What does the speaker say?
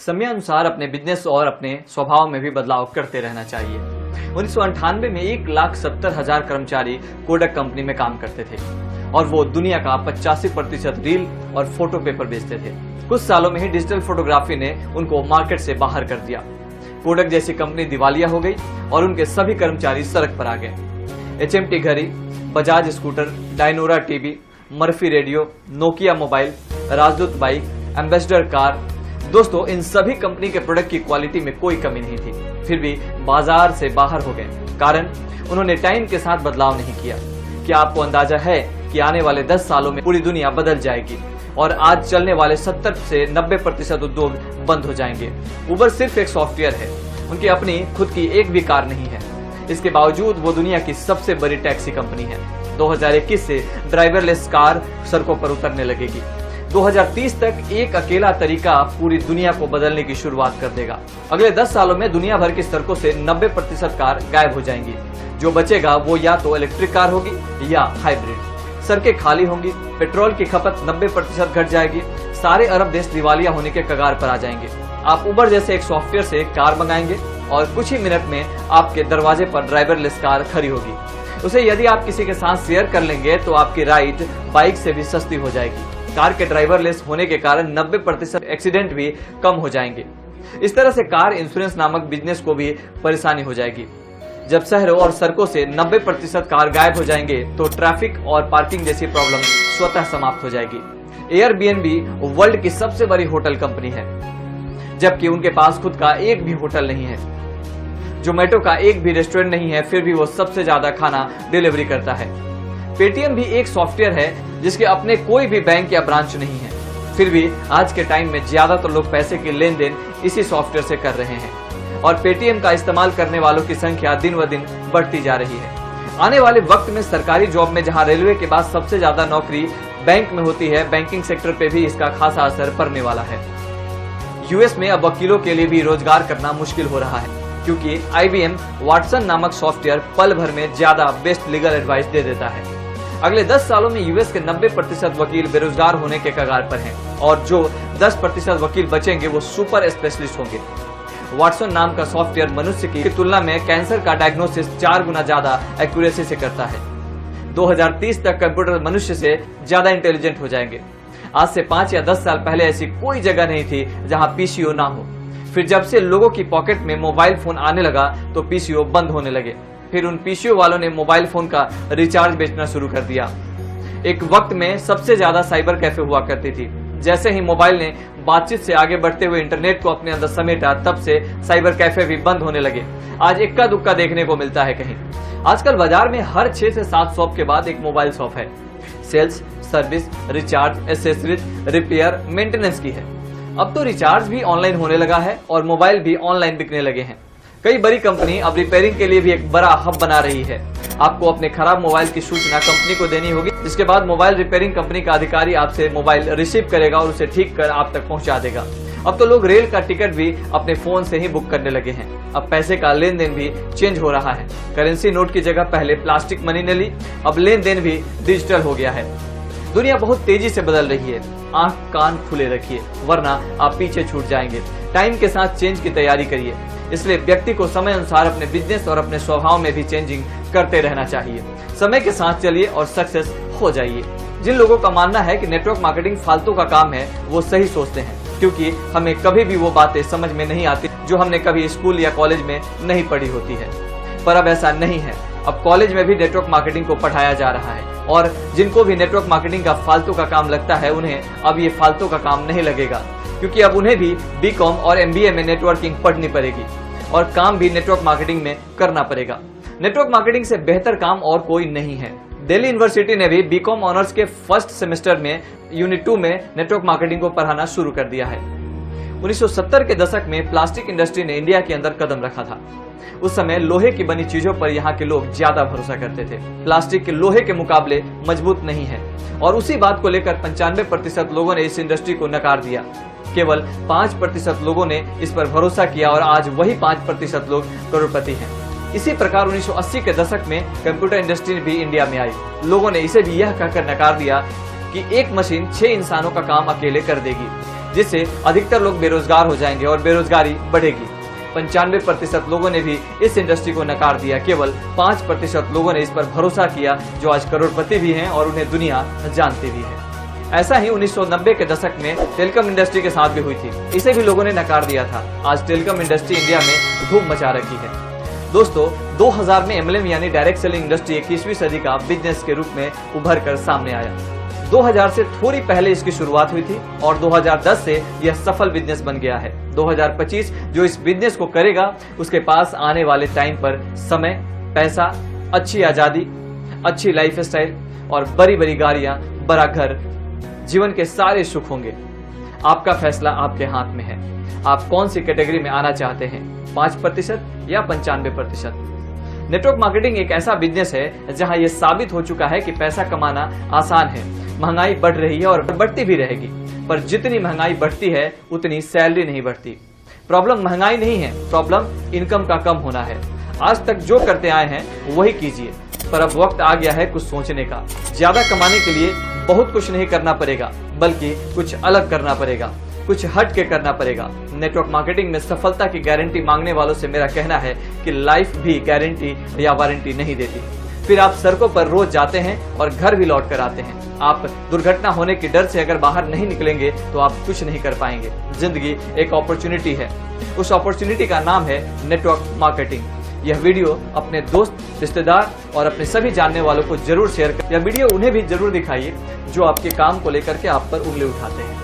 समय अनुसार अपने बिजनेस और अपने स्वभाव में भी बदलाव करते रहना चाहिए। 1998 में 1,70,000 कर्मचारी कोडक कंपनी में काम करते थे और वो दुनिया का 85% रील और फोटो पेपर बेचते थे। कुछ सालों में ही डिजिटल फोटोग्राफी ने उनको मार्केट से बाहर कर दिया। कोडक जैसी कंपनी दिवालिया हो गई और उनके सभी कर्मचारी सड़क पर आ गए। HMT घड़ी, Bajaj scooter, Dyanora TV, Murphy radio, Nokia mobile, राजदूत बाइक, एम्बेसडर कार, दोस्तों इन सभी कंपनी के प्रोडक्ट की क्वालिटी में कोई कमी नहीं थी, फिर भी बाजार से बाहर हो गए। कारण उन्होंने टाइम के साथ बदलाव नहीं किया। क्या आपको अंदाजा है कि आने वाले 10 सालों में पूरी दुनिया बदल जाएगी और आज चलने वाले 70 से 90% उद्योग बंद हो जाएंगे। उबर सिर्फ एक सॉफ्टवेयर है, उनकी अपनी खुद की एक भी कार नहीं है। इसके बावजूद वो दुनिया की सबसे बड़ी टैक्सी कंपनी है। 2021 से ड्राइवरलेस कार सड़कों पर उतरने लगेगी। 2030 तक एक अकेला तरीका पूरी दुनिया को बदलने की शुरुआत कर देगा। अगले 10 सालों में दुनिया भर की सड़कों से 90% कार गायब हो जाएंगी। जो बचेगा वो या तो इलेक्ट्रिक कार होगी या हाइब्रिड। सड़कें खाली होंगी, पेट्रोल की खपत 90% घट जाएगी। सारे अरब देश दिवालिया होने के कगार पर आ जाएंगे। आप उबर जैसे एक सॉफ्टवेयर से कार मंगाएंगे और कुछ ही मिनट में आपके दरवाजे पर ड्राइवरलेस कार खड़ी होगी। उसे यदि आप किसी के साथ शेयर कर लेंगे तो आपकी राइड बाइक से भी सस्ती हो जाएगी। कार के ड्राइवरलेस होने के कारण 90% एक्सीडेंट भी कम हो जाएंगे। इस तरह से कार इंश्योरेंस नामक बिजनेस को भी परेशानी हो जाएगी। जब शहरों और सड़कों से 90% कार गायब हो जाएंगे तो ट्रैफिक और पार्किंग जैसी प्रॉब्लम स्वतः समाप्त हो जाएगी। एयरबीएनबी वर्ल्ड की सबसे बड़ी होटल कंपनी है, जबकि उनके पास खुद का एक भी होटल नहीं है। जोमेटो का एक भी रेस्टोरेंट नहीं है, फिर भी वो सबसे ज्यादा खाना डिलीवरी करता है। पेटीएम भी एक सॉफ्टवेयर है जिसके अपने कोई भी बैंक या ब्रांच नहीं है, फिर भी आज के टाइम में ज्यादातर लोग पैसे की लेन देन इसी सॉफ्टवेयर से कर रहे हैं और पेटीएम का इस्तेमाल करने वालों की संख्या दिन ब दिन बढ़ती जा रही है। आने वाले वक्त में सरकारी जॉब में जहां रेलवे के बाद सबसे ज्यादा नौकरी बैंक में होती है, बैंकिंग सेक्टर पे भी इसका खासा असर पड़ने वाला है। यूएस में अब वकीलों के लिए भी रोजगार करना मुश्किल हो रहा है, क्योंकि IBM वाटसन नामक सॉफ्टवेयर पल भर में ज्यादा बेस्ट लीगल एडवाइस दे देता है। अगले 10 सालों में यूएस के 90% वकील बेरोजगार होने के कगार पर हैं और जो 10% वकील बचेंगे वो सुपर स्पेशलिस्ट होंगे। वाटसन नाम का सॉफ्टवेयर मनुष्य की तुलना में कैंसर का डायग्नोसिस 4 गुना ज्यादा एक्यूरेसी से करता है। 2030 तक कंप्यूटर मनुष्य से ज्यादा इंटेलिजेंट हो जाएंगे। आज से 5 या 10 साल पहले ऐसी कोई जगह नहीं थी जहां पीसीओ ना हो। फिर जब से लोगों की पॉकेट में मोबाइल फोन आने लगा तो पीसीओ बंद होने लगे। फिर उन पीसीओ वालों ने मोबाइल फोन का रिचार्ज बेचना शुरू कर दिया। एक वक्त में सबसे ज्यादा साइबर कैफे हुआ करती थी। जैसे ही मोबाइल ने बातचीत से आगे बढ़ते हुए इंटरनेट को अपने अंदर समेटा, तब से साइबर कैफे भी बंद होने लगे। आज इक्का दुक्का देखने को मिलता है कहीं। आजकल बाजार में हर 6 से 7 शॉप के बाद एक मोबाइल शॉप है। Sales, service, recharge, accessories, repair, maintenance की है। अब तो रिचार्ज भी ऑनलाइन होने लगा है और मोबाइल भी ऑनलाइन बिकने लगे हैं। कई बड़ी कंपनी अब रिपेयरिंग के लिए भी एक बड़ा हब बना रही है। आपको अपने खराब मोबाइल की सूचना कंपनी को देनी होगी, जिसके बाद मोबाइल रिपेयरिंग कंपनी का अधिकारी आपसे मोबाइल रिसीव करेगा और उसे ठीक कर आप तक पहुंचा देगा। अब तो लोग रेल का टिकट भी अपने फोन से ही बुक करने लगे हैं। अब पैसे का लेन देन भी चेंज हो रहा है। करेंसी नोट की जगह पहले प्लास्टिक मनी ने ली, अब लेन देन भी डिजिटल हो गया है। दुनिया बहुत तेजी से बदल रही है। आंख कान खुले रखिए, वरना आप पीछे छूट जाएंगे। टाइम के साथ चेंज की तैयारी करिए। इसलिए व्यक्ति को समय अनुसार अपने बिजनेस और अपने स्वभाव में भी चेंजिंग करते रहना चाहिए। समय के साथ चलिए और सक्सेस हो जाइए। जिन लोगों का मानना है कि नेटवर्क मार्केटिंग फालतू का काम है, वो सही सोचते हैं, क्योंकि हमें कभी भी वो बातें समझ में नहीं आती जो हमने कभी स्कूल या कॉलेज में नहीं पढ़ी होती है। पर अब ऐसा नहीं है। अब कॉलेज में भी नेटवर्क मार्केटिंग को पढ़ाया जा रहा है और जिनको भी नेटवर्क मार्केटिंग का फालतू का काम लगता है, उन्हें अब ये फालतू का काम नहीं लगेगा, क्योंकि अब उन्हें भी बीकॉम और MBA में नेटवर्किंग पढ़नी पड़ेगी और काम भी नेटवर्क मार्केटिंग में करना पड़ेगा। नेटवर्क मार्केटिंग से बेहतर काम और कोई नहीं है। दिल्ली यूनिवर्सिटी ने भी बीकॉम ऑनर्स के फर्स्ट सेमेस्टर में यूनिट 2 में नेटवर्क मार्केटिंग को पढ़ाना शुरू कर दिया है। 1970 के दशक में प्लास्टिक इंडस्ट्री ने इंडिया के अंदर कदम रखा था। उस समय लोहे की बनी चीजों पर यहाँ के लोग ज्यादा भरोसा करते थे। प्लास्टिक के लोहे के मुकाबले मजबूत नहीं है और उसी बात को लेकर 95% लोगों ने इस इंडस्ट्री को नकार दिया। केवल 5% लोगों ने इस पर भरोसा किया और आज वही 5% लोग करोड़पति हैं। इसी प्रकार 1980 के दशक में कंप्यूटर इंडस्ट्री भी इंडिया में आई। लोगों ने इसे भी यह कहकर नकार दिया कि एक मशीन 6 इंसानों का काम अकेले कर देगी। जिससे अधिकतर लोग बेरोजगार हो जाएंगे और बेरोजगारी बढ़ेगी। 95% लोगों ने भी इस इंडस्ट्री को नकार दिया। केवल 5% लोगों ने इस पर भरोसा किया, जो आज करोड़पति भी हैं और उन्हें दुनिया जानती भी है। ऐसा ही 1990 के दशक में टेलीकॉम इंडस्ट्री के साथ भी हुई थी। इसे भी लोगों ने नकार दिया था। आज टेलीकॉम इंडस्ट्री इंडिया में धूम मचा रखी है। दोस्तों, 2000 में MLM यानी डायरेक्ट सेलिंग इंडस्ट्री 21वीं सदी का बिजनेस के रूप में उभर कर सामने आया। 2000 से थोड़ी पहले इसकी शुरुआत हुई थी और 2010 से यह सफल बिजनेस बन गया है। 2025 जो इस बिजनेस को करेगा, उसके पास आने वाले टाइम पर समय, पैसा, अच्छी आजादी, अच्छी लाइफस्टाइल और बड़ी बड़ी गाड़ियां, बड़ा घर, जीवन के सारे सुख होंगे। आपका फैसला आपके हाथ में है। आप कौन सी कैटेगरी में आना चाहते हैं, 5% या 95%? नेटवर्क मार्केटिंग एक ऐसा बिजनेस है जहां यह साबित हो चुका है कि पैसा कमाना आसान है। महंगाई बढ़ रही है और बढ़ती भी रहेगी, पर जितनी महंगाई बढ़ती है उतनी सैलरी नहीं बढ़ती। प्रॉब्लम महंगाई नहीं है, प्रॉब्लम इनकम का कम होना है। आज तक जो करते आए हैं वही कीजिए, पर अब वक्त आ गया है कुछ सोचने का। ज्यादा कमाने के लिए बहुत कुछ नहीं करना पड़ेगा, बल्कि कुछ अलग करना पड़ेगा, कुछ हट के करना पड़ेगा। नेटवर्क मार्केटिंग में सफलता की गारंटी मांगने वालों से मेरा कहना है कि लाइफ भी गारंटी या वारंटी नहीं देती। फिर आप सड़कों पर रोज जाते हैं और घर भी लौट कर आते हैं। आप दुर्घटना होने के डर से अगर बाहर नहीं निकलेंगे तो आप कुछ नहीं कर पाएंगे। जिंदगी एक अपॉर्चुनिटी है, उस अपॉर्चुनिटी का नाम है नेटवर्क मार्केटिंग। यह वीडियो अपने दोस्त, रिश्तेदार और अपने सभी जानने वालों को जरूर शेयर करें। यह वीडियो उन्हें भी जरूर दिखाइए जो आपके काम को लेकर के आप पर उंगली उठाते हैं।